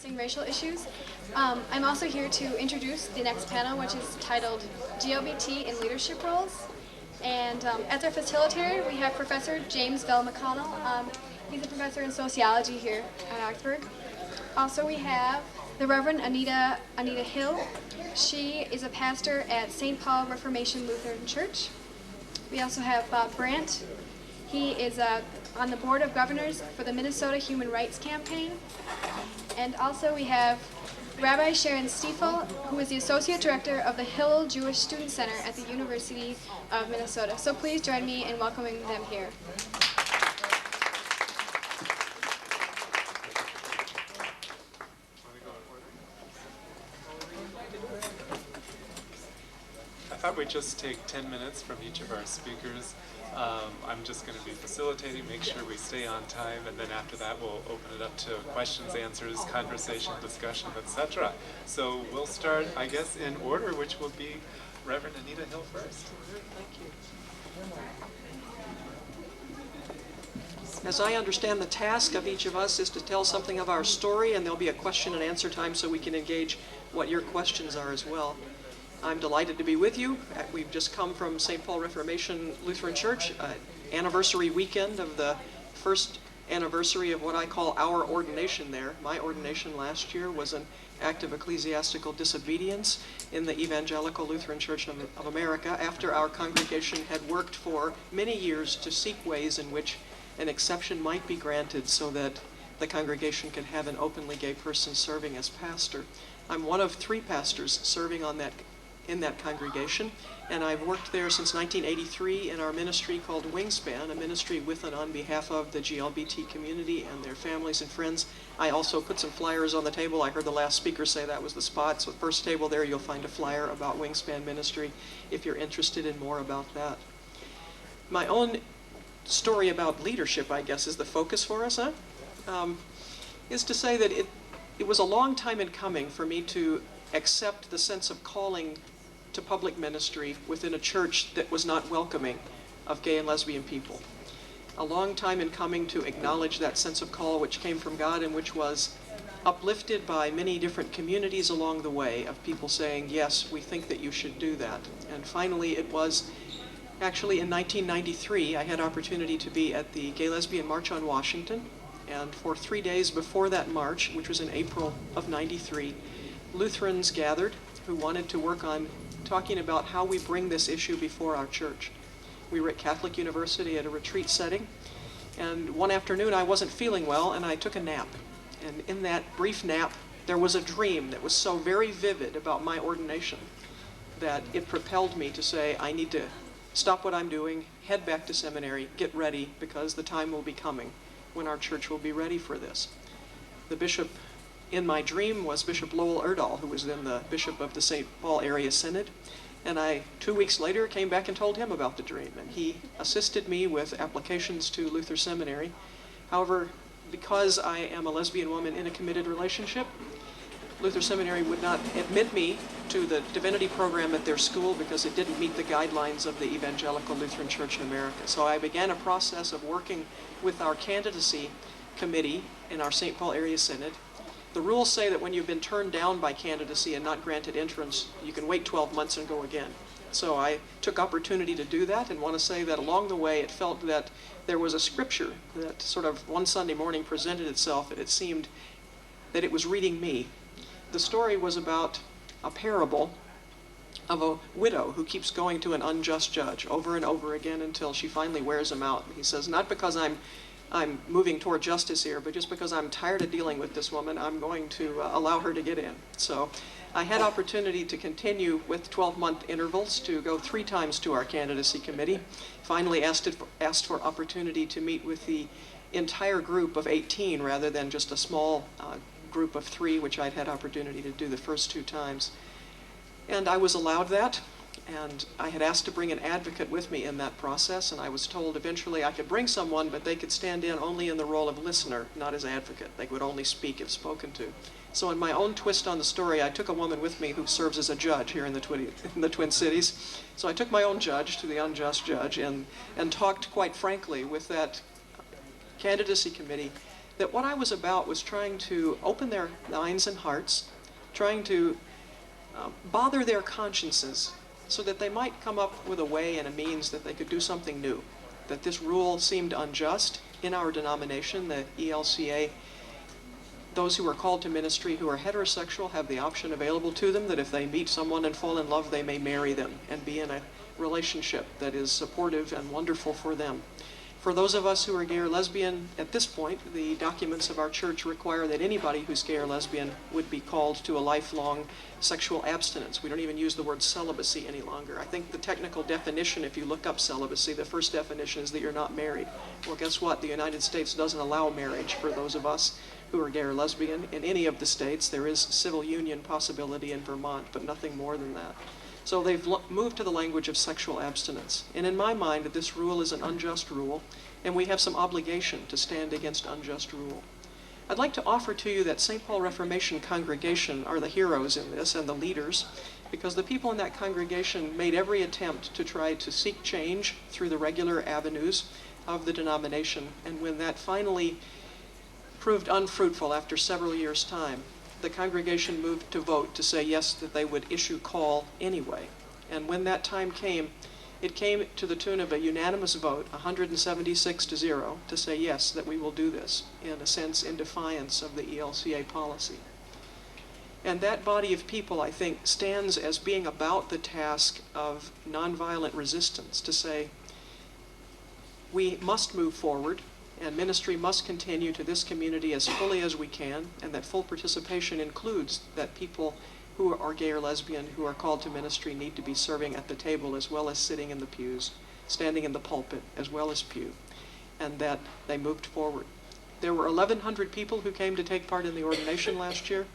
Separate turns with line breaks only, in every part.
addressing racial issues. I'm also here to introduce the next panel, which is titled Glbt in Leadership Roles. And as our facilitator, we have Professor James Vela-McConnell. He's a professor in sociology here at Augsburg. Also, we have the Reverend Anita Hill. She is a pastor at St. Paul Reformation Lutheran Church. We also have Brandt. He is on the Board of Governors for the Minnesota Human Rights Campaign. And also we have Rabbi Sharon Stiefel, who is the Associate Director of the Hillel Jewish Student Center at the University of Minnesota. So please join me in welcoming them here.
I thought we'd just take 10 minutes from each of our speakers. I'm just going to be facilitating, make sure we stay on time, and then after that we'll open it up to questions, answers, conversation, discussion, etc. So we'll start, I guess, in order, which will be Reverend Anita Hill first.
Thank you. As I understand, the task of each of us is to tell something of our story, and there'll be a question and answer time so we can engage what your questions are as well. I'm delighted to be with you. We've just come from St. Paul Reformation Lutheran Church, anniversary weekend of the first anniversary of what I call our ordination there. My ordination last year was an act of ecclesiastical disobedience in the Evangelical Lutheran Church of America after our congregation had worked for many years to seek ways in which an exception might be granted so that the congregation could have an openly gay person serving as pastor. I'm one of 3 pastors serving in that congregation, and I've worked there since 1983 in our ministry called Wingspan, a ministry with and on behalf of the GLBT community and their families and friends. I also put some flyers on the table. I heard the last speaker say that was the spot, so the first table there you'll find a flyer about Wingspan ministry if you're interested in more about that. My own story about leadership, I guess, is the focus for us, is to say that it was a long time in coming for me to accept the sense of calling to public ministry within a church that was not welcoming of gay and lesbian people. A long time in coming to acknowledge that sense of call which came from God and which was uplifted by many different communities along the way of people saying, yes, we think that you should do that. And finally, it was actually in 1993, I had opportunity to be at the Gay Lesbian March on Washington. And for 3 days before that march, which was in April of '93, Lutherans gathered who wanted to work on talking about how we bring this issue before our church. We were at Catholic University at a retreat setting, and one afternoon I wasn't feeling well and I took a nap. And in that brief nap, there was a dream that was so very vivid about my ordination that it propelled me to say, I need to stop what I'm doing, head back to seminary, get ready, because the time will be coming when our church will be ready for this. The bishop in my dream was Bishop Lowell Erdahl, who was then the bishop of the St. Paul Area Synod. And I, 2 weeks later, came back and told him about the dream. And he assisted me with applications to Luther Seminary. However, because I am a lesbian woman in a committed relationship, Luther Seminary would not admit me to the divinity program at their school because it didn't meet the guidelines of the Evangelical Lutheran Church in America. So I began a process of working with our candidacy committee in our St. Paul Area Synod. The rules say that when you've been turned down by candidacy and not granted entrance, you can wait 12 months and go again. So I took opportunity to do that and want to say that along the way it felt that there was a scripture that sort of one Sunday morning presented itself, and it seemed that it was reading me. The story was about a parable of a widow who keeps going to an unjust judge over and over again until she finally wears him out. He says, not because I'm moving toward justice here, but just because I'm tired of dealing with this woman, I'm going to allow her to get in. So I had opportunity to continue with 12-month intervals to go 3 times to our candidacy committee. Finally asked for opportunity to meet with the entire group of 18 rather than just a small group of 3, which I'd had opportunity to do the first 2 times. And I was allowed that. And I had asked to bring an advocate with me in that process, and I was told eventually I could bring someone, but they could stand in only in the role of listener, not as advocate. They would only speak if spoken to. So in my own twist on the story, I took a woman with me who serves as a judge here in the Twin Cities. So I took my own judge to the unjust judge and talked quite frankly with that candidacy committee that what I was about was trying to open their minds and hearts, trying to bother their consciences so that they might come up with a way and a means that they could do something new. That this rule seemed unjust in our denomination, the ELCA. Those who are called to ministry who are heterosexual have the option available to them that if they meet someone and fall in love, they may marry them and be in a relationship that is supportive and wonderful for them. For those of us who are gay or lesbian, at this point, the documents of our church require that anybody who's gay or lesbian would be called to a lifelong sexual abstinence. We don't even use the word celibacy any longer. I think the technical definition, if you look up celibacy, the first definition is that you're not married. Well, guess what? The United States doesn't allow marriage for those of us who are gay or lesbian. In any of the states, there is civil union possibility in Vermont, but nothing more than that. So they've moved to the language of sexual abstinence. And in my mind, this rule is an unjust rule, and we have some obligation to stand against unjust rule. I'd like to offer to you that St. Paul Reformation congregation are the heroes in this and the leaders, because the people in that congregation made every attempt to try to seek change through the regular avenues of the denomination. And when that finally proved unfruitful after several years' time, the congregation moved to vote to say yes, that they would issue call anyway. And when that time came, it came to the tune of a unanimous vote, 176-0, to say yes, that we will do this, in a sense in defiance of the ELCA policy. And that body of people, I think, stands as being about the task of nonviolent resistance, to say we must move forward, and ministry must continue to this community as fully as we can, and that full participation includes that people who are gay or lesbian who are called to ministry need to be serving at the table as well as sitting in the pews, standing in the pulpit as well as pew, and that they moved forward. There were 1,100 people who came to take part in the ordination last year.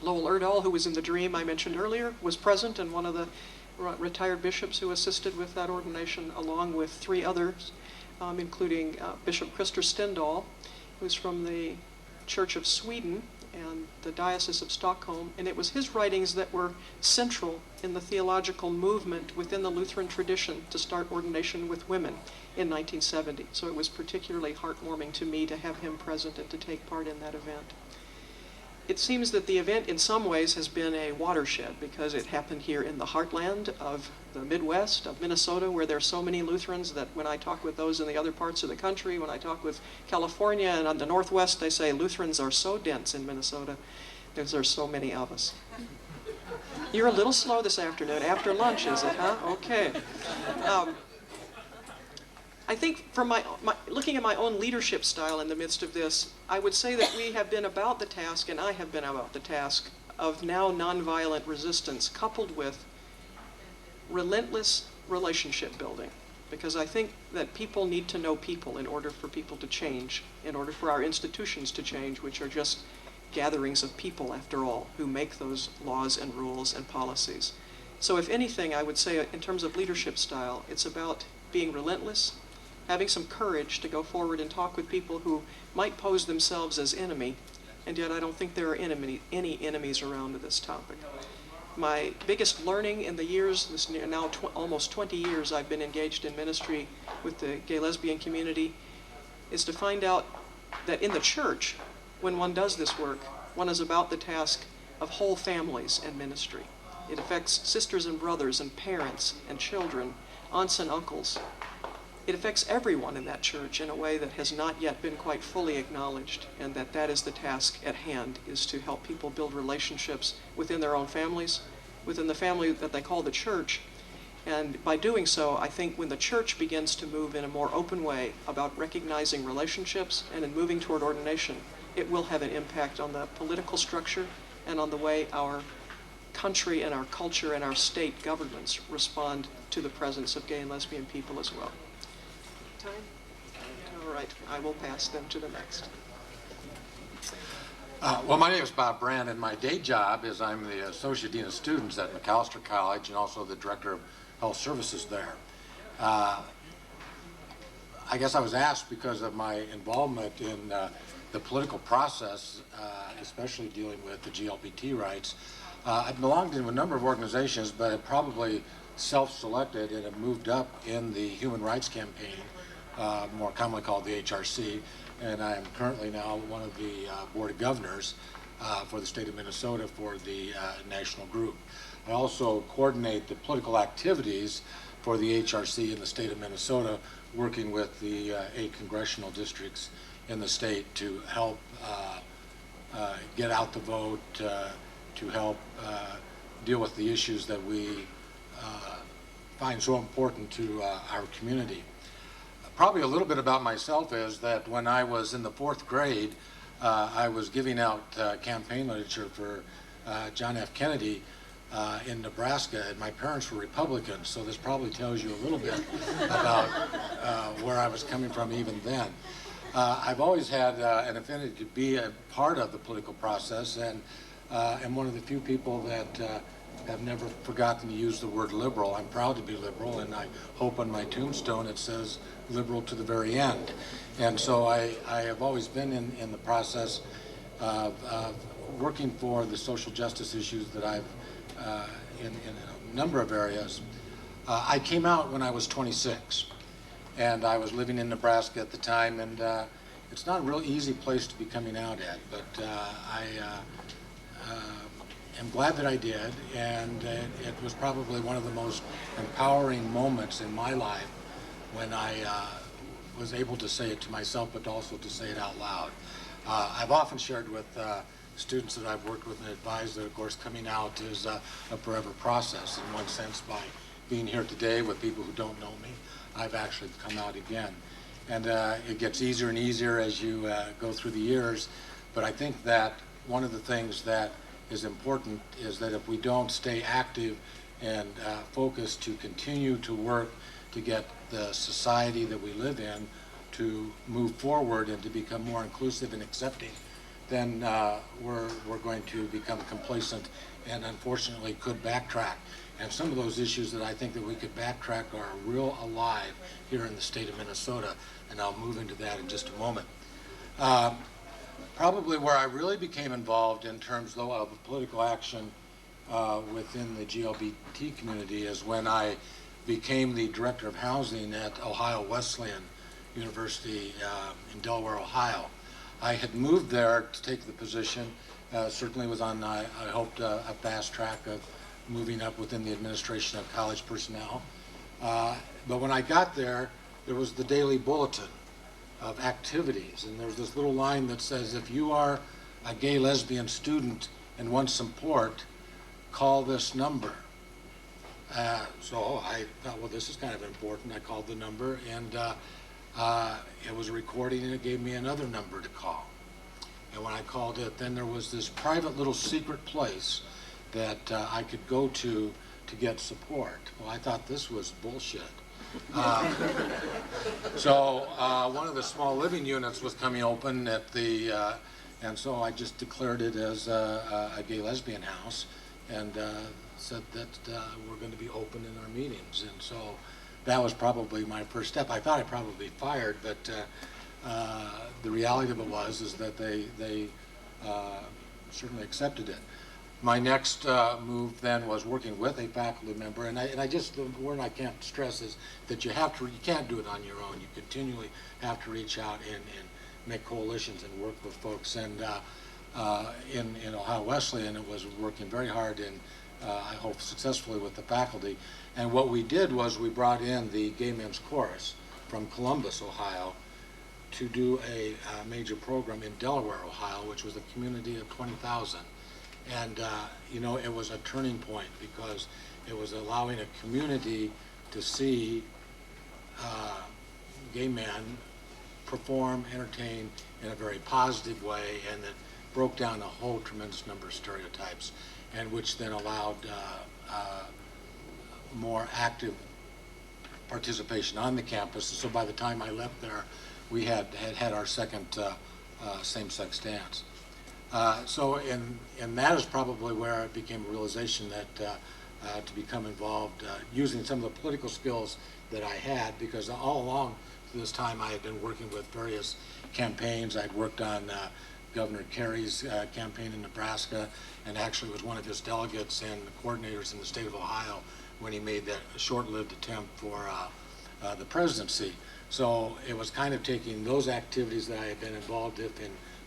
Lowell Erdahl, who was in the dream I mentioned earlier, was present, and one of the retired bishops who assisted with that ordination, along with 3 others, including Bishop Christer Stendahl, who's from the Church of Sweden and the Diocese of Stockholm. And it was his writings that were central in the theological movement within the Lutheran tradition to start ordination with women in 1970. So it was particularly heartwarming to me to have him present and to take part in that event. It seems that the event in some ways has been a watershed because it happened here in the heartland of the Midwest, of Minnesota, where there are so many Lutherans that when I talk with those in the other parts of the country, when I talk with California and on the Northwest, they say Lutherans are so dense in Minnesota because there's so many of us. You're a little slow this afternoon. After lunch, is it, huh? Okay. I think from looking at my own leadership style in the midst of this, I would say that we have been about the task, and I have been about the task, of now nonviolent resistance coupled with relentless relationship building. Because I think that people need to know people in order for people to change, in order for our institutions to change, which are just gatherings of people, after all, who make those laws and rules and policies. So if anything, I would say in terms of leadership style, it's about being relentless, having some courage to go forward and talk with people who might pose themselves as enemy, and yet I don't think there are any enemies around this topic. My biggest learning in the years, this now almost 20 years I've been engaged in ministry with the gay lesbian community, is to find out that in the church, when one does this work, one is about the task of whole families and ministry. It affects sisters and brothers and parents and children, aunts and uncles. It affects everyone in that church in a way that has not yet been quite fully acknowledged, and that is the task at hand, is to help people build relationships within their own families, within the family that they call the church. And by doing so, I think when the church begins to move in a more open way about recognizing relationships and in moving toward ordination, it will have an impact on the political structure and on the way our country and our culture and our state governments respond to the presence of gay and lesbian people as well. Time? All right, I will pass them to the next.
Well, my name is Bob Brandt, and my day job is I'm the Associate Dean of Students at Augsburg College and also the Director of Health Services there. I guess I was asked because of my involvement in the political process, especially dealing with the Glbt rights. I belonged to a number of organizations, but I probably self-selected and have moved up in the Human Rights Campaign, more commonly called the HRC, and I am currently now one of the Board of Governors for the state of Minnesota for the national group. I also coordinate the political activities for the HRC in the state of Minnesota, working with the 8 congressional districts in the state to help get out the vote, to help deal with the issues that we find so important to our community. Probably a little bit about myself is that when I was in the 4th grade, I was giving out campaign literature for John F. Kennedy in Nebraska, and my parents were Republicans, so this probably tells you a little bit about where I was coming from even then. I've always had an affinity to be a part of the political process, and am one of the few people that have never forgotten to use the word liberal. I'm proud to be liberal, and I hope on my tombstone it says liberal to the very end. And so I have always been in the process of working for the social justice issues that I've in a number of areas. I came out when I was 26, and I was living in Nebraska at the time, and it's not a real easy place to be coming out at, but I am glad that I did, and it was probably one of the most empowering moments in my life when I was able to say it to myself, but also to say it out loud. I've often shared with students that I've worked with and advised that, of course, coming out is a forever process. In one sense, by being here today with people who don't know me, I've actually come out again. And it gets easier and easier as you go through the years, but I think that one of the things that is important is that if we don't stay active and focused to continue to work to get the society that we live in to move forward and to become more inclusive and accepting, then we're going to become complacent and unfortunately could backtrack. And some of those issues that I think that we could backtrack are real alive here in the state of Minnesota, and I'll move into that in just a moment. Probably where I really became involved in terms, though, of political action within the GLBT community is when I became the director of housing at Ohio Wesleyan University in Delaware, Ohio. I had moved there to take the position, certainly was on, I hoped, a fast track of moving up within the administration of college personnel. But when I got there, there was the daily bulletin of activities, and there's this little line that says, if you are a gay lesbian student and want support, call this number. So I thought, well, this is kind of important. I called the number, and it was a recording, and it gave me another number to call. And when I called it, then there was this private little secret place that I could go to get support. Well, I thought this was bullshit. So one of the small living units was coming open at the, and so I just declared it as a gay lesbian house, and said that we're going to be open in our meetings. And so that was probably my first step. I thought I'd probably be fired, but the reality of it is that they certainly accepted it. My next move then was working with a faculty member, and I just, the word I can't stress is that you can't do it on your own. You continually have to reach out and make coalitions and work with folks. And in Ohio Wesleyan, it was working very hard and I hope successfully with the faculty. And what we did was we brought in the Gay Men's Chorus from Columbus, Ohio, to do a major program in Delaware, Ohio, which was a community of 20,000. And you know, it was a turning point because it was allowing a community to see gay men perform, entertain in a very positive way, and that broke down a whole tremendous number of stereotypes, and which then allowed more active participation on the campus. So by the time I left there, we had our second same-sex dance. And that is probably where it became a realization that to become involved using some of the political skills that I had, because all along this time I had been working with various campaigns. I'd worked on Governor Kerry's campaign in Nebraska, and actually was one of his delegates and coordinators in the state of Ohio when he made that short-lived attempt for the presidency. So it was kind of taking those activities that I had been involved in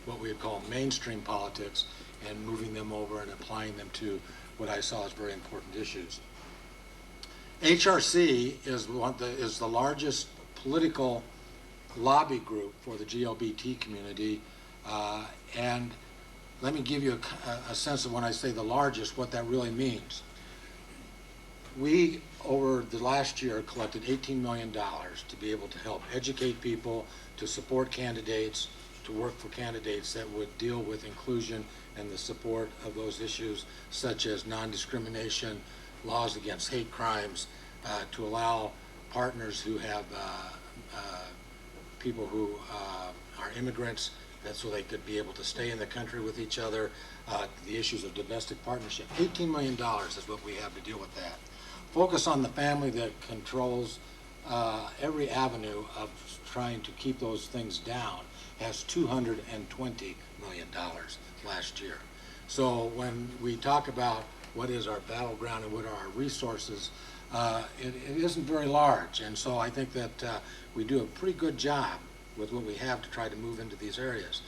what we would call mainstream politics and moving them over and applying them to what I saw as very important issues. HRC is the largest political lobby group for the GLBT community, and let me give you a sense of when I say the largest, what that really means. We, over the last year, collected $18 million to be able to help educate people, to support candidates, to work for candidates that would deal with inclusion and the support of those issues such as non-discrimination, laws against hate crimes, to allow partners who have people who are immigrants, so they could be able to stay in the country with each other, the issues of domestic partnership. $18 million is what we have to deal with that. Focus on the family that controls every avenue of trying to keep those things down has $220 million last year. So when we talk about what is our battleground and what are our resources, it isn't very large. And so I think that we do a pretty good job with what we have to try to move into these areas.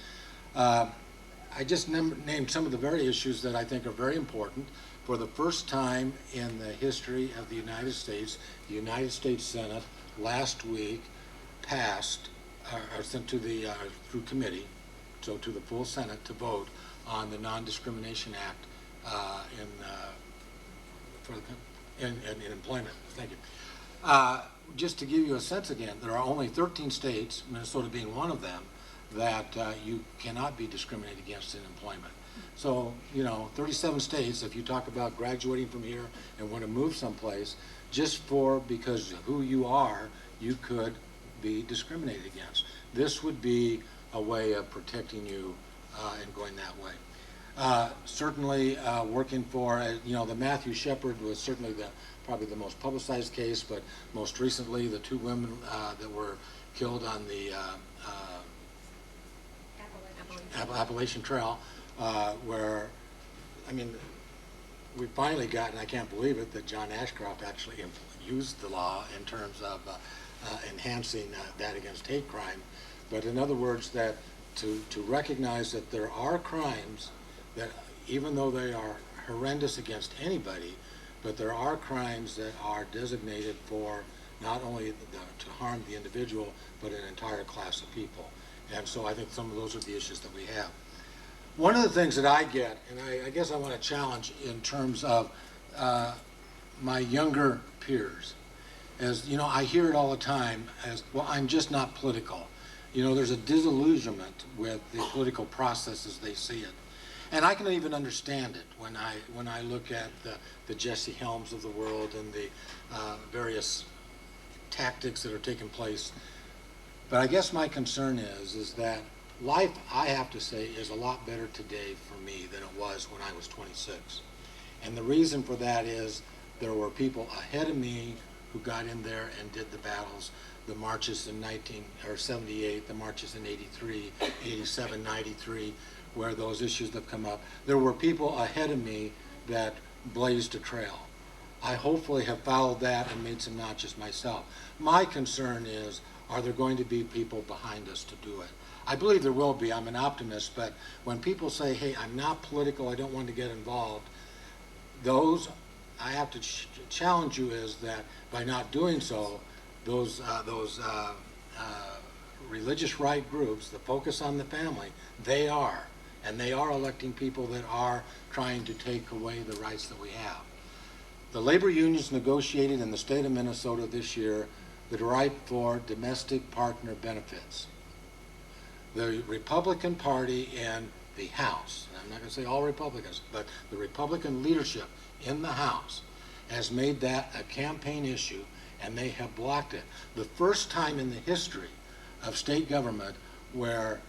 I just named some of the very issues that I think are very important. For the first time in the history of the United States Senate last week passed, or sent to the, through committee, so to the full Senate to vote on the Non-Discrimination Act in employment. Thank you. Just to give you a sense again, there are only 13 states, Minnesota being one of them, that you cannot be discriminated against in employment. So, 37 states, if you talk about graduating from here and want to move someplace, just because of who you are, you could be discriminated against. This would be a way of protecting you and going that way. Certainly working for, the Matthew Shepard was certainly probably the most publicized case, but most recently the two women that were killed on the Appalachian Trail, where, we finally got, and I can't believe it, that John Ashcroft actually used the law in terms of enhancing that against hate crime. But in other words, that to recognize that there are crimes that, even though they are horrendous against anybody, but there are crimes that are designated for not only to harm the individual, but an entire class of people. And so I think some of those are the issues that we have. One of the things that I get, and I guess I want to challenge in terms of my younger peers, is, I hear it all the time as, well, I'm just not political. There's a disillusionment with the political process as they see it. And I can even understand it when I look at the Jesse Helms of the world and the various tactics that are taking place. But I guess my concern is that life, I have to say, is a lot better today for me than it was when I was 26. And the reason for that is there were people ahead of me who got in there and did the battles, the marches in 78, the marches in 83, 87, 93, where those issues have come up. There were people ahead of me that blazed a trail. I hopefully have followed that and made some notches myself. My concern is, are there going to be people behind us to do it? I believe there will be. I'm an optimist, but when people say, hey, I'm not political, I don't want to get involved, those, I have to challenge you is that by not doing so, those religious right groups that focus on the family, they are electing people that are trying to take away the rights that we have. The labor unions negotiated in the state of Minnesota this year the right for domestic partner benefits. The Republican Party in the House, and I'm not going to say all Republicans, but the Republican leadership in the House has made that a campaign issue, and they have blocked it. The first time in the history of state government where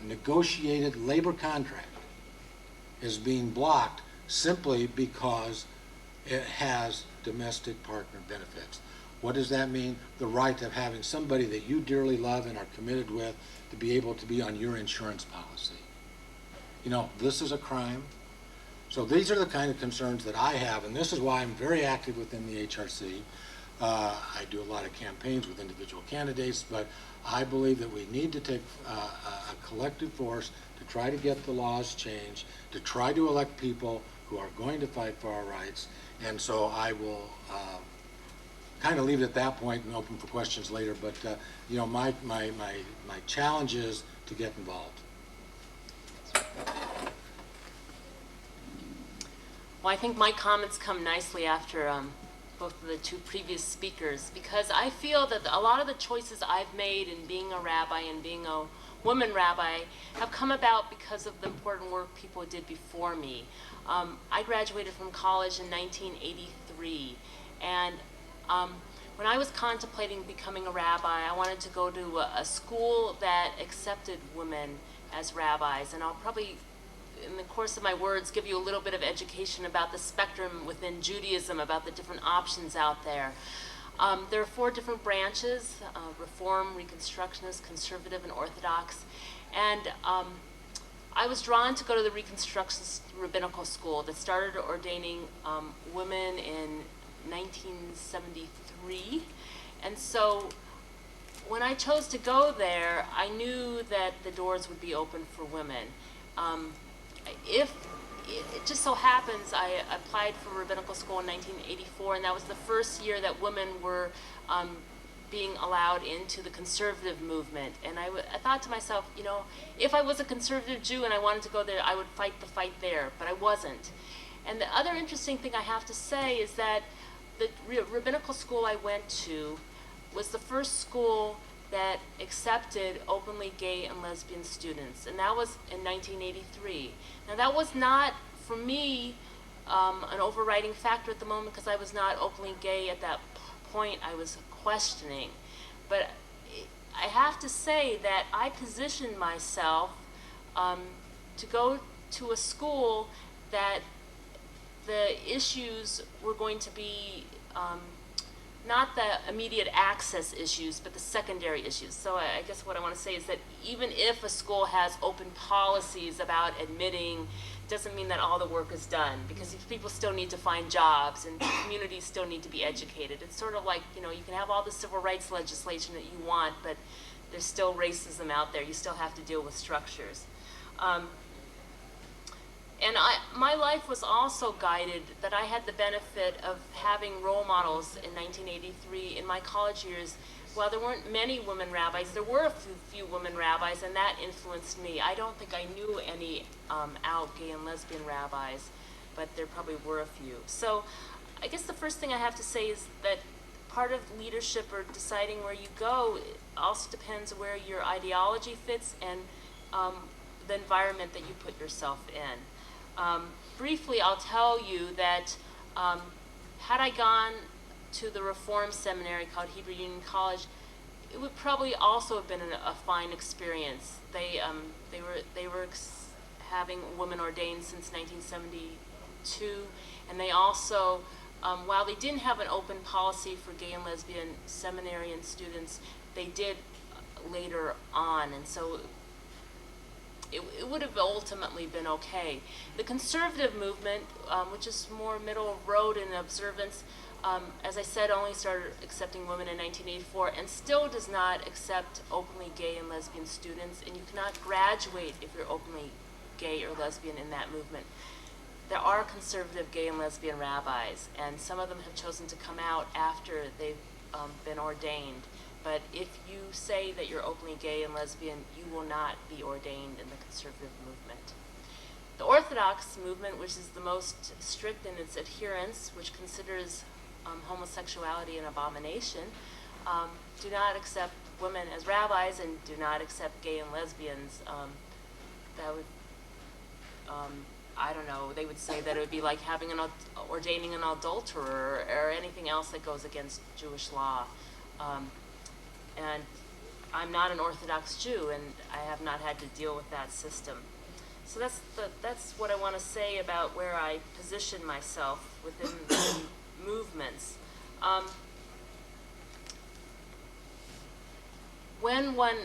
negotiated labor contract is being blocked simply because it has domestic partner benefits. What does that mean? The right of having somebody that you dearly love and are committed with to be able to be on your insurance policy. This is a crime. So these are the kind of concerns that I have, and this is why I'm very active within the HRC. I do a lot of campaigns with individual candidates, but I believe that we need to take a collective force to try to get the laws changed, to try to elect people who are going to fight for our rights. And so I will kind of leave it at that point and open for questions later. But you know, my challenge is to get involved.
Well, I think my comments come nicely after both of the two previous speakers, because I feel that a lot of the choices I've made in being a rabbi and being a woman rabbi have come about because of the important work people did before me. I graduated from college in 1983, and when I was contemplating becoming a rabbi, I wanted to go to a school that accepted women as rabbis, and I'll probably, in the course of my words, give you a little bit of education about the spectrum within Judaism, about the different options out there. There are 4 different branches: Reform, Reconstructionist, Conservative, and Orthodox. And I was drawn to go to the Reconstructionist rabbinical school that started ordaining women in 1973. And so when I chose to go there, I knew that the doors would be open for women. If it just so happens, I applied for rabbinical school in 1984, and that was the first year that women were being allowed into the conservative movement. And I thought to myself, you know, if I was a conservative Jew and I wanted to go there, I would fight the fight there, but I wasn't. And the other interesting thing I have to say is that the rabbinical school I went to was the first school that accepted openly gay and lesbian students, and that was in 1983. Now that was not, for me, an overriding factor at the moment, because I was not openly gay at that point. I was questioning. But I have to say that I positioned myself to go to a school that the issues were going to be not the immediate access issues, but the secondary issues. So I guess what I want to say is that even if a school has open policies about admitting, doesn't mean that all the work is done, because people still need to find jobs and communities still need to be educated. It's sort of like, you know, you can have all the civil rights legislation that you want, but there's still racism out there. You still have to deal with structures. And my life was also guided, that I had the benefit of having role models in 1983 in my college years. While there weren't many women rabbis, there were a few women rabbis, and that influenced me. I don't think I knew any out gay and lesbian rabbis, but there probably were a few. So I guess the first thing I have to say is that part of leadership or deciding where you go also depends where your ideology fits and the environment that you put yourself in. Briefly, I'll tell you that had I gone to the Reform seminary called Hebrew Union College, it would probably also have been a fine experience. They were having women ordained since 1972, and they also, while they didn't have an open policy for gay and lesbian seminarian students, they did later on, and so it would have ultimately been okay. The conservative movement, which is more middle of road in observance, as I said, only started accepting women in 1984 and still does not accept openly gay and lesbian students, and you cannot graduate if you're openly gay or lesbian in that movement. There are conservative gay and lesbian rabbis, and some of them have chosen to come out after they've been ordained. But if you say that you're openly gay and lesbian, you will not be ordained in the conservative movement. The Orthodox movement, which is the most strict in its adherence, which considers homosexuality an abomination, do not accept women as rabbis and do not accept gay and lesbians. That would, I don't know, they would say that it would be like having ordaining an adulterer or anything else that goes against Jewish law. And I'm not an Orthodox Jew, and I have not had to deal with that system. So that's what I want to say about where I position myself within the movements. When one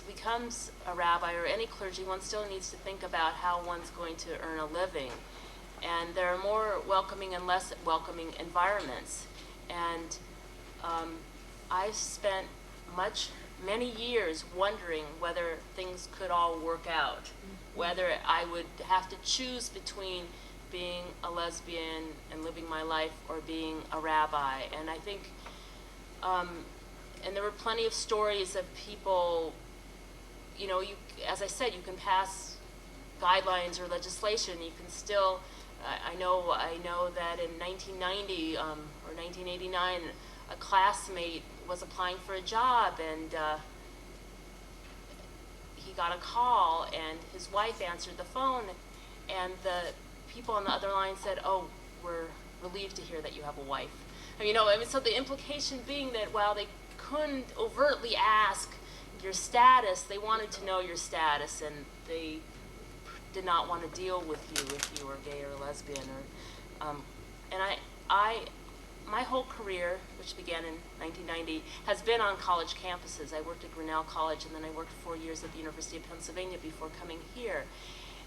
becomes a rabbi or any clergy, one still needs to think about how one's going to earn a living. And there are more welcoming and less welcoming environments. And I spent many years wondering whether things could all work out, whether I would have to choose between being a lesbian and living my life or being a rabbi. And I think, and there were plenty of stories of people, you know, as I said, you can pass guidelines or legislation, you can still, I know that in 1990 or 1989, a classmate was applying for a job, and he got a call, and his wife answered the phone, and the people on the other line said, "Oh, we're relieved to hear that you have a wife." You know, I mean, so the implication being that while they couldn't overtly ask your status, they wanted to know your status, and they did not want to deal with you if you were gay or lesbian. Or, and my whole career, which began in 1990, has been on college campuses. I worked at Grinnell College, and then I worked 4 years at the University of Pennsylvania before coming here.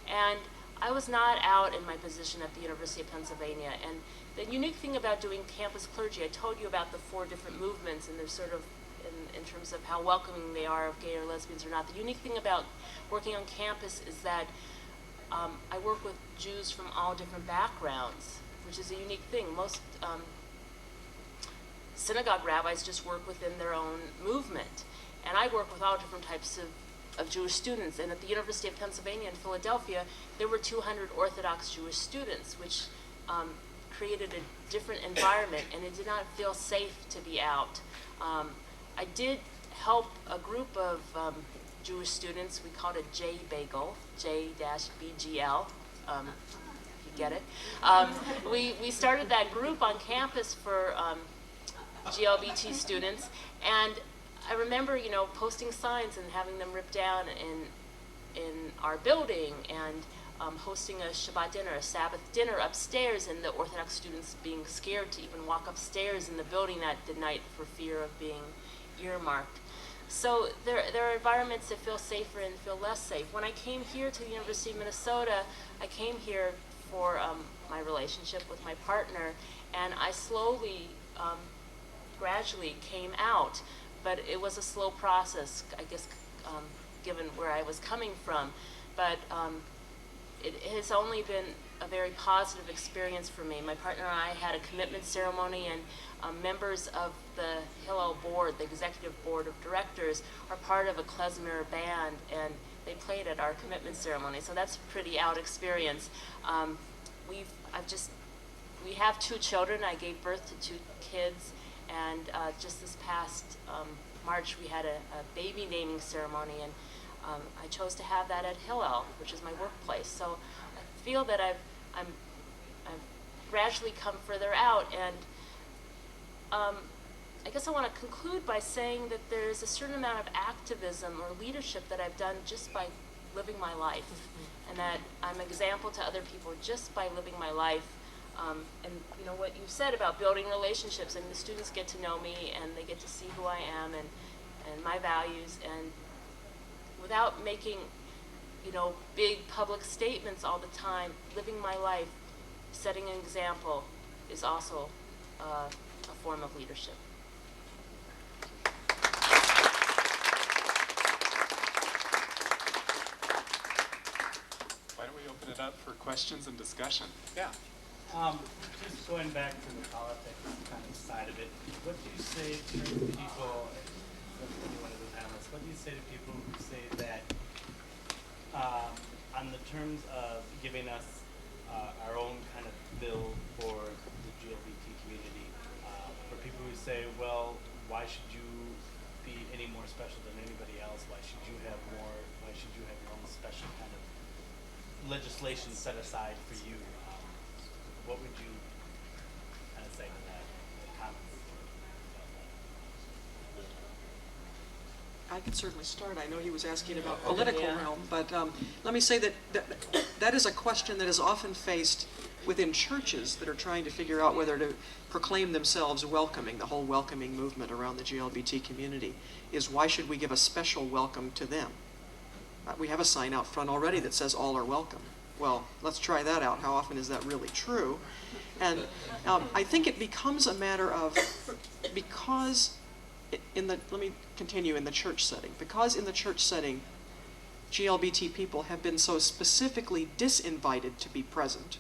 And I was not out in my position at the University of Pennsylvania. And the unique thing about doing campus clergy, I told you about the 4 different movements, and there's sort of, in terms of how welcoming they are of gay or lesbians or not. The unique thing about working on campus is that I work with Jews from all different backgrounds, which is a unique thing. Most synagogue rabbis just work within their own movement. And I work with all different types of Jewish students. And at the University of Pennsylvania in Philadelphia, there were 200 Orthodox Jewish students, which created a different environment, and it did not feel safe to be out. I did help a group of Jewish students. We called it J-Bagel, J-BGL, if you get it. We started that group on campus for GLBT students, and I remember, you know, posting signs and having them ripped down in our building, and hosting a Shabbat dinner, a Sabbath dinner upstairs, and the Orthodox students being scared to even walk upstairs in the building that night for fear of being earmarked. So there are environments that feel safer and feel less safe. When I came here to the University of Minnesota, I came here for my relationship with my partner, and I slowly, gradually came out, but it was a slow process, I guess, given where I was coming from. But it has only been a very positive experience for me. My partner and I had a commitment ceremony, and members of the Hillel board, the executive board of directors, are part of a klezmer band, and they played at our commitment ceremony. So that's a pretty out experience. We have 2 children. I gave birth to 2 kids, and just this past March we had a baby naming ceremony, and I chose to have that at Hillel, which is my workplace. So I feel that I've gradually come further out, and I guess I want to conclude by saying that there's a certain amount of activism or leadership that I've done just by living my life, and that I'm an example to other people just by living my life. And you know what you said about building relationships, and the students get to know me, and they get to see who I am and my values, and without making, you know, big public statements all the time, living my life, setting an example is also a form of leadership.
Why don't we open it up for questions and discussion? Yeah.
Just going back to the politics kind of side of it, what do you say to people, one of the panelists, what do you say to people who say that on the terms of giving us our own kind of bill for the GLBT community, for people who say, well, why should you be any more special than anybody else? Why should you have your own special kind of legislation set aside for you? What would you kind of say to that, comments?
I can certainly start. I know he was asking about political realm, but let me say that is a question that is often faced within churches that are trying to figure out whether to proclaim themselves welcoming. The whole welcoming movement around the GLBT community is, why should we give a special welcome to them? We have a sign out front already that says all are welcome. well, let's try that out. How often is that really true? And I think it becomes a matter of, because let me continue in the church setting, because in the church setting, GLBT people have been so specifically disinvited to be present,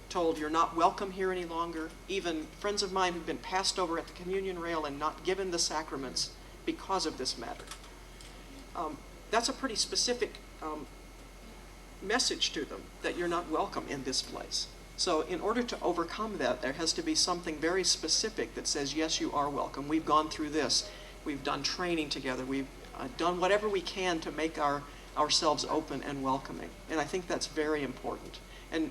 told you're not welcome here any longer. Even friends of mine who've been passed over at the communion rail and not given the sacraments because of this matter. That's a pretty specific message to them, that you're not welcome in this place. So in order to overcome that, there has to be something very specific that says, yes, you are welcome. We've gone through this. We've done training together. We've done whatever we can to make ourselves open and welcoming. And I think that's very important. And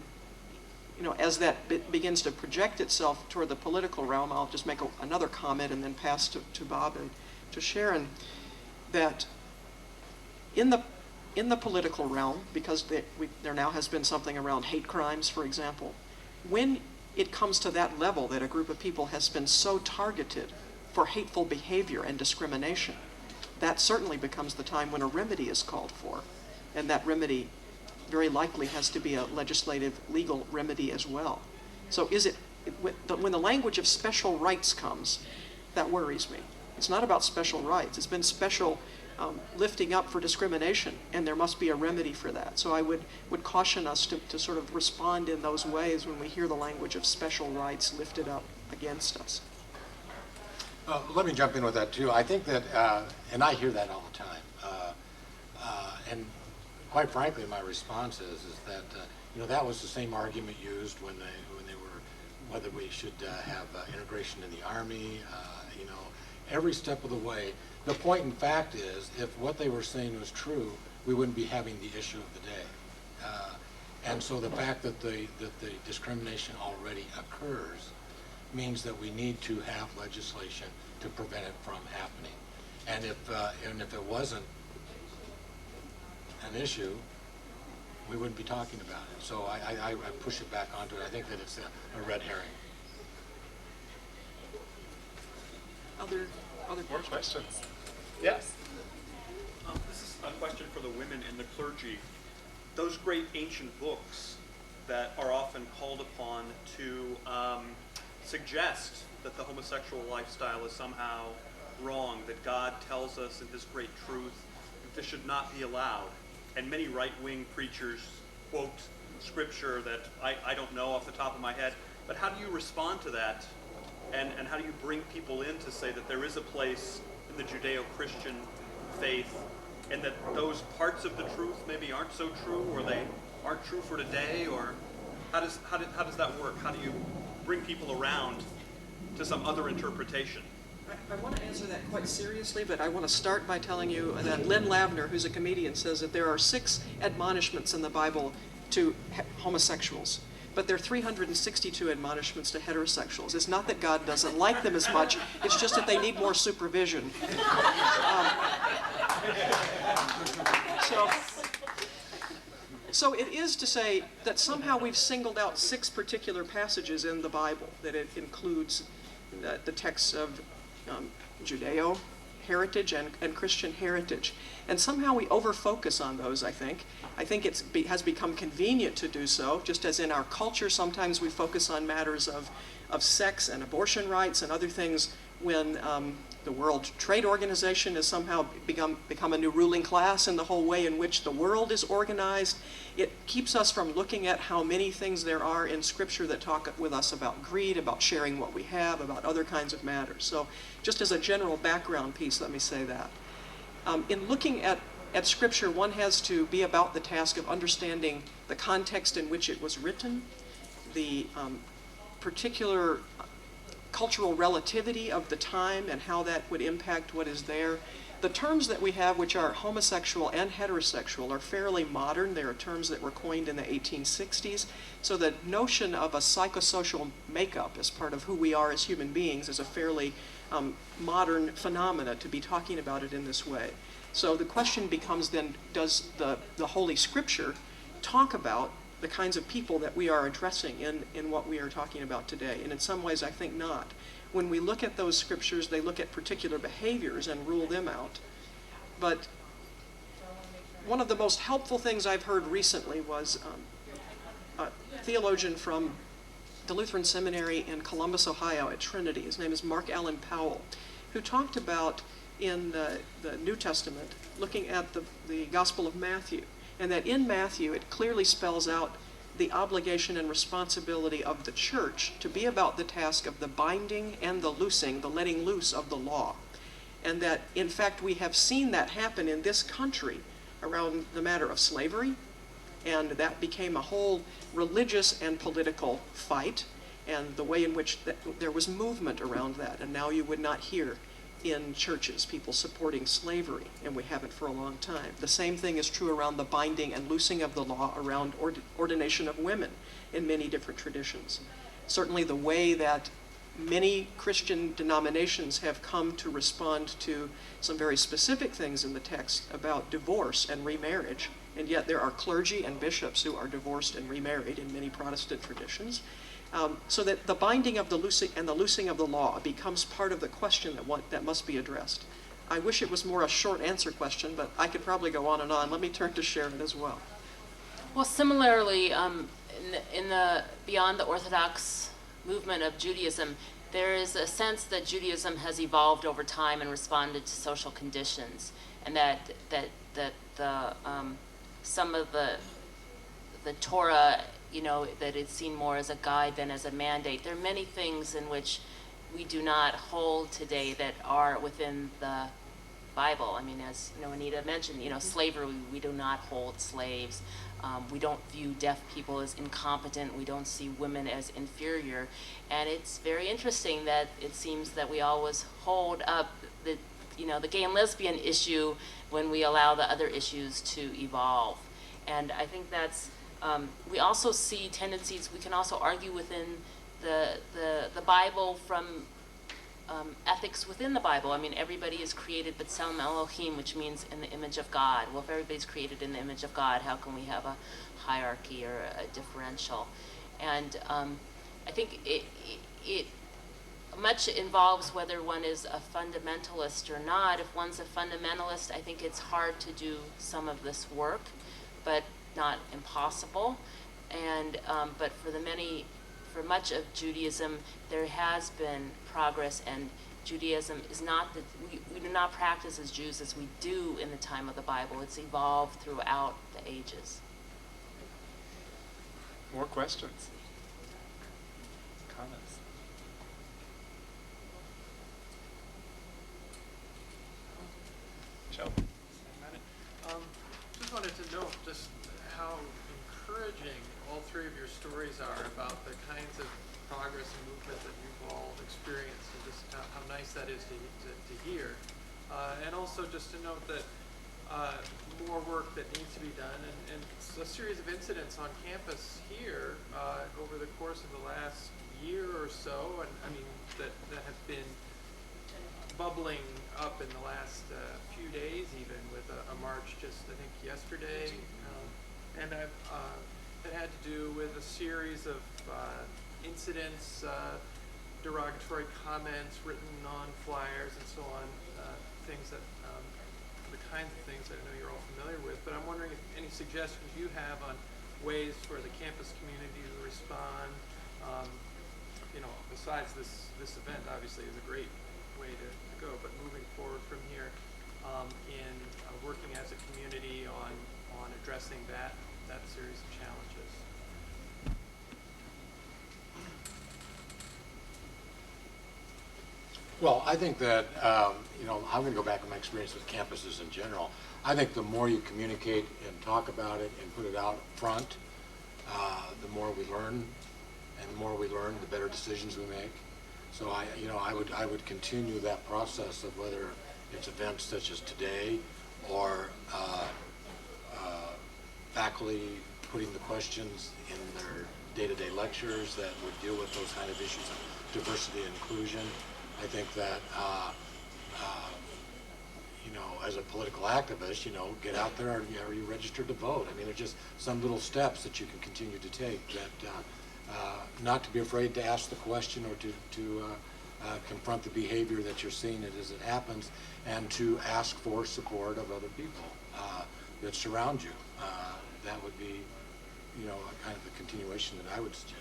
as that begins to project itself toward the political realm, I'll just make another comment and then pass to Bob and to Sharon, that in the political realm, because there now has been something around hate crimes, for example, when it comes to that level that a group of people has been so targeted for hateful behavior and discrimination, that certainly becomes the time when a remedy is called for. And that remedy very likely has to be a legislative, legal remedy as well. So when the language of special rights comes, that worries me. It's not about special rights. It's been special lifting up for discrimination, and there must be a remedy for that. So I would caution us to sort of respond in those ways when we hear the language of special rights lifted up against us.
Let me jump in with that too. I think that, and I hear that all the time, and quite frankly, my response is that that was the same argument used when they were whether we should have integration in the Army. Every step of the way. The point in fact is, if what they were saying was true, we wouldn't be having the issue of the day. And so the fact that the discrimination already occurs means that we need to have legislation to prevent it from happening. And if it wasn't an issue, we wouldn't be talking about it. So I push it back onto it. I think that it's a red herring.
Other
More questions? Yes.
This is a question for the women in the clergy. Those great ancient books that are often called upon to suggest that the homosexual lifestyle is somehow wrong, that God tells us in His great truth that this should not be allowed. And many right-wing preachers quote scripture that I don't know off the top of my head. But how do you respond to that? And how do you bring people in to say that there is a place in the Judeo-Christian faith, and that those parts of the truth maybe aren't so true, or they aren't true for today? Or how does that work? How do you bring people around to some other interpretation?
I want to answer that quite seriously, but I want to start by telling you that Lynn Lavner, who's a comedian, says that there are 6 admonishments in the Bible to homosexuals, but there are 362 admonishments to heterosexuals. It's not that God doesn't like them as much, it's just that they need more supervision. So it is to say that somehow we've singled out 6 particular passages in the Bible, that it includes the texts of Judeo heritage and Christian heritage. And somehow we overfocus on those, I think. I think it has become convenient to do so, just as in our culture sometimes we focus on matters of sex and abortion rights and other things when the World Trade Organization has somehow become a new ruling class in the whole way in which the world is organized. It keeps us from looking at how many things there are in Scripture that talk with us about greed, about sharing what we have, about other kinds of matters. So just as a general background piece, let me say that. In looking at Scripture, one has to be about the task of understanding the context in which it was written, the particular cultural relativity of the time and how that would impact what is there. The terms that we have, which are homosexual and heterosexual, are fairly modern. They are terms that were coined in the 1860s. So the notion of a psychosocial makeup as part of who we are as human beings is a fairly modern phenomena to be talking about it in this way. So the question becomes then, does the Holy Scripture talk about the kinds of people that we are addressing in what we are talking about today? And in some ways, I think not. When we look at those scriptures, they look at particular behaviors and rule them out. But one of the most helpful things I've heard recently was theologian from the Lutheran Seminary in Columbus, Ohio at Trinity. His name is Mark Allen Powell, who talked about in the New Testament, looking at the Gospel of Matthew, and that in Matthew it clearly spells out the obligation and responsibility of the church to be about the task of the binding and the loosing, the letting loose of the law. And that, in fact, we have seen that happen in this country around the matter of slavery, and that became a whole religious and political fight, and the way in which there was movement around that. And now you would not hear in churches people supporting slavery, and we haven't for a long time. The same thing is true around the binding and loosing of the law around ordination of women in many different traditions. Certainly the way that many Christian denominations have come to respond to some very specific things in the text about divorce and remarriage, and yet there are clergy and bishops who are divorced and remarried in many Protestant traditions. So that the binding of the loosing and the loosing of the law becomes part of the question that must be addressed. I wish it was more a short answer question, but I could probably go on and on. Let me turn to Sharon as well.
Well, similarly, in the beyond the Orthodox movement of Judaism, there is a sense that Judaism has evolved over time and responded to social conditions, and that the some of the Torah, that it's seen more as a guide than as a mandate. There are many things in which we do not hold today that are within the Bible. I mean, as Anita mentioned, slavery, we do not hold slaves. We don't view deaf people as incompetent. We don't see women as inferior. And it's very interesting that it seems that we always hold up the gay and lesbian issue when we allow the other issues to evolve. And I think that's, we also see tendencies, we can also argue within the Bible from ethics within the Bible. I mean, everybody is created b'tselem Elohim, which means in the image of God. Well, if everybody's created in the image of God, how can we have a hierarchy or a differential? And I think it much involves whether one is a fundamentalist or not. If one's a fundamentalist, I think it's hard to do some of this work, but not impossible. And but for much of Judaism, there has been progress, and Judaism is not that we do not practice as Jews as we do in the time of the Bible. It's evolved throughout the ages.
More questions? Comments? Joe?
Just wanted to know just how encouraging all three of your stories are about the kinds of progress and movement that you've all experienced, and just how nice that is to hear. And also just to note that more work that needs to be done, and a series of incidents on campus here over the course of the last year or so, and I mean that have been bubbling up in the last few days, even with a march just I think yesterday, and it had to do with a series of incidents, derogatory comments written on flyers and so on, things that the kinds of things that I know you're all familiar with. But I'm wondering if any suggestions you have on ways for the campus community to respond. Besides this event, obviously, is a great way to go. But moving forward from here, in working as a community on addressing that series of challenges.
Well, I think that, I'm going to go back on my experience with campuses in general. I think the more you communicate and talk about it and put it out front, the more we learn, and the more we learn, the better decisions we make. So I would continue that process of whether it's events such as today or faculty putting the questions in their day-to-day lectures that would deal with those kind of issues of diversity and inclusion. I think that, as a political activist, get out there. Are you registered to vote? I mean, there's just some little steps that you can continue to take. That not to be afraid to ask the question or to confront the behavior that you're seeing as it happens, and to ask for support of other people that surround you. That would be, a kind of a continuation that I would suggest.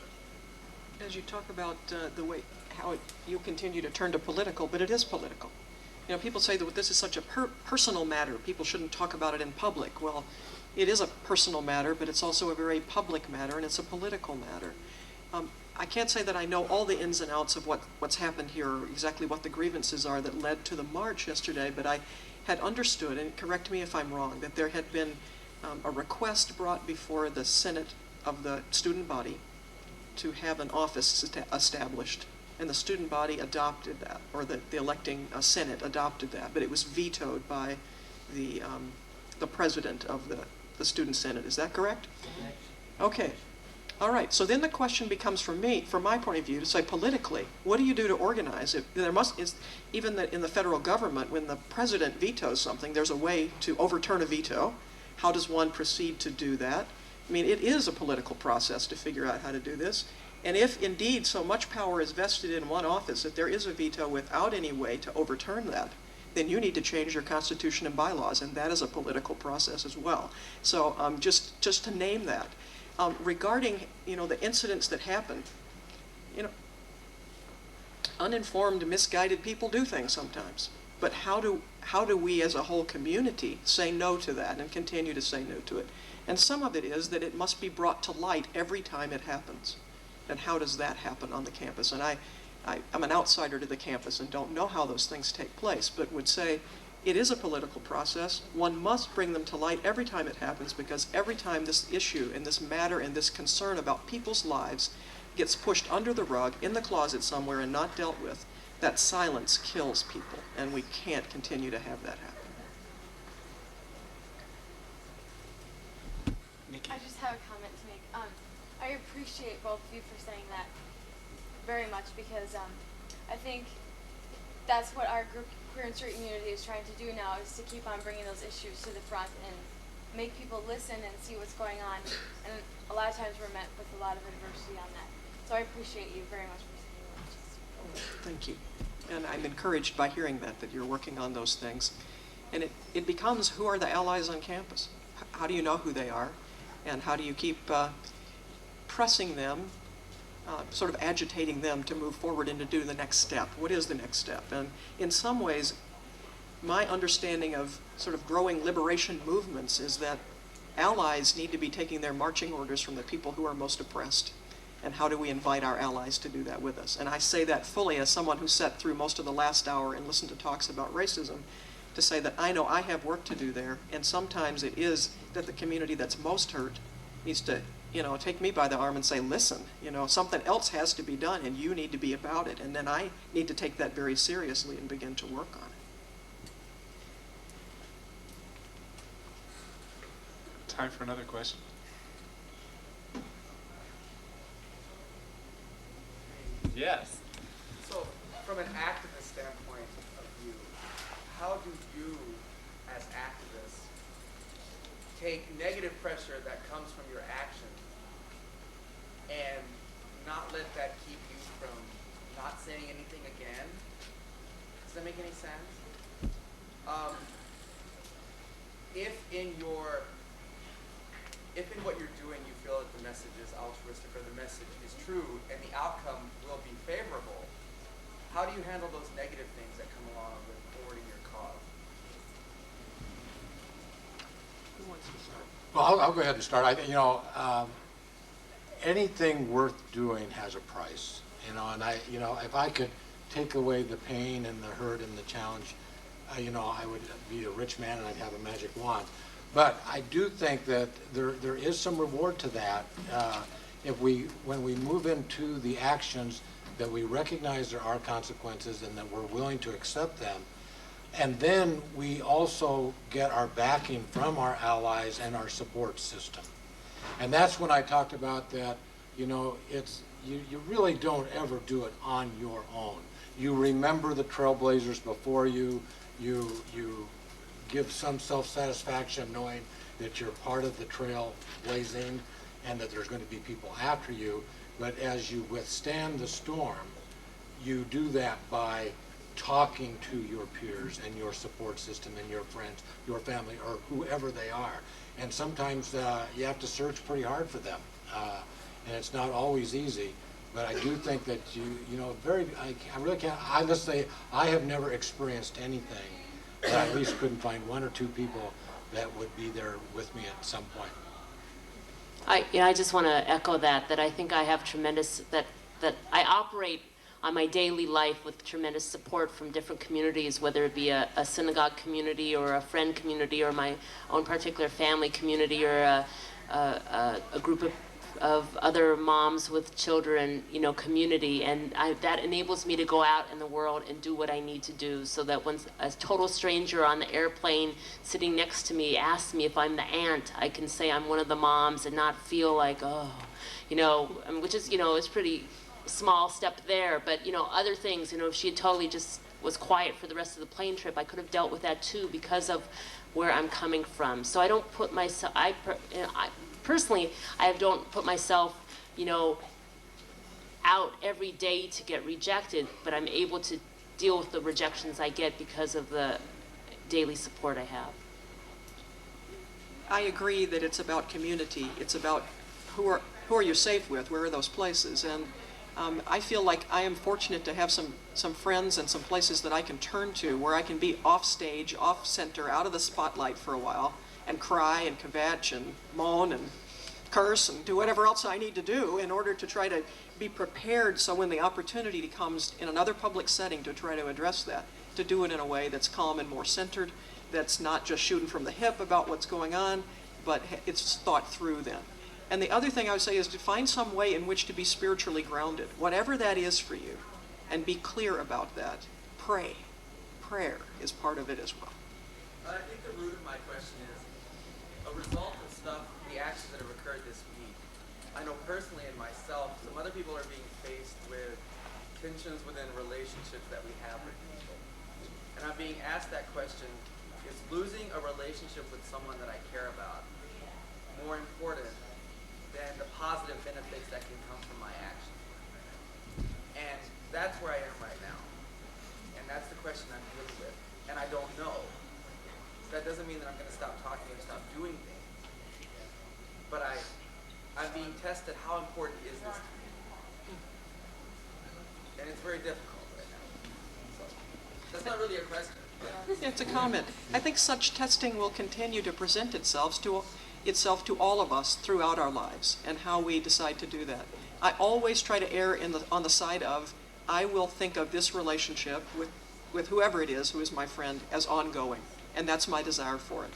As you talk about the way how you continue to turn to political, but it is political. People say that this is such a personal matter. People shouldn't talk about it in public. Well, it is a personal matter, but it's also a very public matter, and it's a political matter. I can't say that I know all the ins and outs of what's happened here, or exactly what the grievances are that led to the march yesterday, but I had understood, and correct me if I'm wrong, that there had been a request brought before the Senate of the student body to have an office established, and the student body adopted that, or the electing Senate adopted that, but it was vetoed by the president of the student senate. Is that correct? Okay. All right. So then the question becomes from my point of view, to say politically, what do you do to organize it? Even in the federal government, when the president vetoes something, there's a way to overturn a veto. How does one proceed to do that? I mean, it is a political process to figure out how to do this. And if indeed so much power is vested in one office that there is a veto without any way to overturn that, then you need to change your constitution and bylaws, and that is a political process as well. So just to name that. Regarding the incidents that happen, uninformed, misguided people do things sometimes. But how do we as a whole community say no to that and continue to say no to it? And some of it is that it must be brought to light every time it happens. And how does that happen on the campus? And I'm an outsider to the campus and don't know how those things take place, but would say it is a political process. One must bring them to light every time it happens, because every time this issue and this matter and this concern about people's lives gets pushed under the rug, in the closet somewhere, and not dealt with, that silence kills people, and we can't continue to have that happen.
I just have a comment to make. I appreciate both of you for saying that very much, because I think that's what our group, Queer and Street Community, is trying to do now, is to keep on bringing those issues to the front and make people listen and see what's going on. And a lot of times we're met with a lot of adversity on that. So I appreciate you very much for saying that.
Thank you. And I'm encouraged by hearing that you're working on those things. And it becomes, who are the allies on campus? How do you know who they are? And how do you keep pressing them, sort of agitating them to move forward and to do the next step? What is the next step? And in some ways, my understanding of sort of growing liberation movements is that allies need to be taking their marching orders from the people who are most oppressed. And how do we invite our allies to do that with us? And I say that fully as someone who sat through most of the last hour and listened to talks about racism, to say that I know I have work to do there, and sometimes it is that the community that's most hurt needs to, take me by the arm and say, listen, something else has to be done, and you need to be about it, and then I need to take that very seriously and begin to work on it.
Time for another question. Yes.
So, from an activist standpoint of view, how do you, as activists, take negative pressure that comes from your action and not let that keep you from not saying anything again? Does that make any sense? If in what you're doing you feel that the message is altruistic or the message is true and the outcome will be favorable, how do you handle those negative things that come along with forwarding your cause?
Who wants to start?
Well, I'll go ahead and start. Anything worth doing has a price, and if I could take away the pain and the hurt and the challenge, I would be a rich man and I'd have a magic wand. But I do think that there is some reward to that when we move into the actions, that we recognize there are consequences and that we're willing to accept them. And then we also get our backing from our allies and our support system. And that's when I talked about that, you really don't ever do it on your own. You remember the trailblazers before you, you give some self-satisfaction knowing that you're part of the trail blazing and that there's going to be people after you. But as you withstand the storm, you do that by talking to your peers and your support system and your friends, your family, or whoever they are. And sometimes you have to search pretty hard for them, and it's not always easy. But I do think that I really can't. I just say I have never experienced anything that I at least couldn't find one or two people that would be there with me at some point.
I just want to echo that I think I have tremendous, that I operate on my daily life with tremendous support from different communities, whether it be a synagogue community or a friend community or my own particular family community or a group of other moms with children, community, and that enables me to go out in the world and do what I need to do, so that when a total stranger on the airplane sitting next to me asks me if I'm the aunt, I can say I'm one of the moms and not feel like, which is, it's pretty small step there, but, other things, if she had totally just was quiet for the rest of the plane trip, I could have dealt with that too because of where I'm coming from. So I don't put myself, personally, I don't put myself, out every day to get rejected, but I'm able to deal with the rejections I get because of the daily support I have.
I agree that it's about community. It's about who are you safe with? Where are those places? And I feel like I am fortunate to have some friends and some places that I can turn to where I can be off stage, off center, out of the spotlight for a while, and cry and kvetch and moan and curse and do whatever else I need to do in order to try to be prepared, so when the opportunity comes in another public setting to try to address that, to do it in a way that's calm and more centered, that's not just shooting from the hip about what's going on, but it's thought through then. And the other thing I would say is to find some way in which to be spiritually grounded, whatever that is for you, and be clear about that. Pray. Prayer is part of it as well.
I think the root of my question is a result of stuff, the actions that have occurred this week. I know personally in myself, some other people are being faced with tensions within relationships that we have with people. And I'm being asked that question, is losing a relationship with someone that I care about more important than the positive benefits that can come from my actions? And that's where I am right now. And that's the question I'm dealing with. And I don't know. That doesn't mean that I'm going to stop talking and stop doing things. But I'm being tested, how important is this to me? And it's very difficult right now. So that's not really a question.
It's a comment. I think such testing will continue to present itself to all of us throughout our lives, and how we decide to do that. I always try to err on the side of, I will think of this relationship with whoever it is who is my friend as ongoing, and that's my desire for it.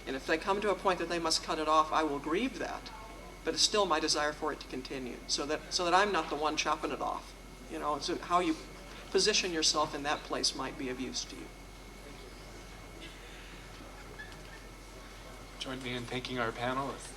And if they come to a point that they must cut it off, I will grieve that, but it's still my desire for it to continue, so that I'm not the one chopping it off. So how you position yourself in that place might be of use to you.
Join me in thanking our panelists.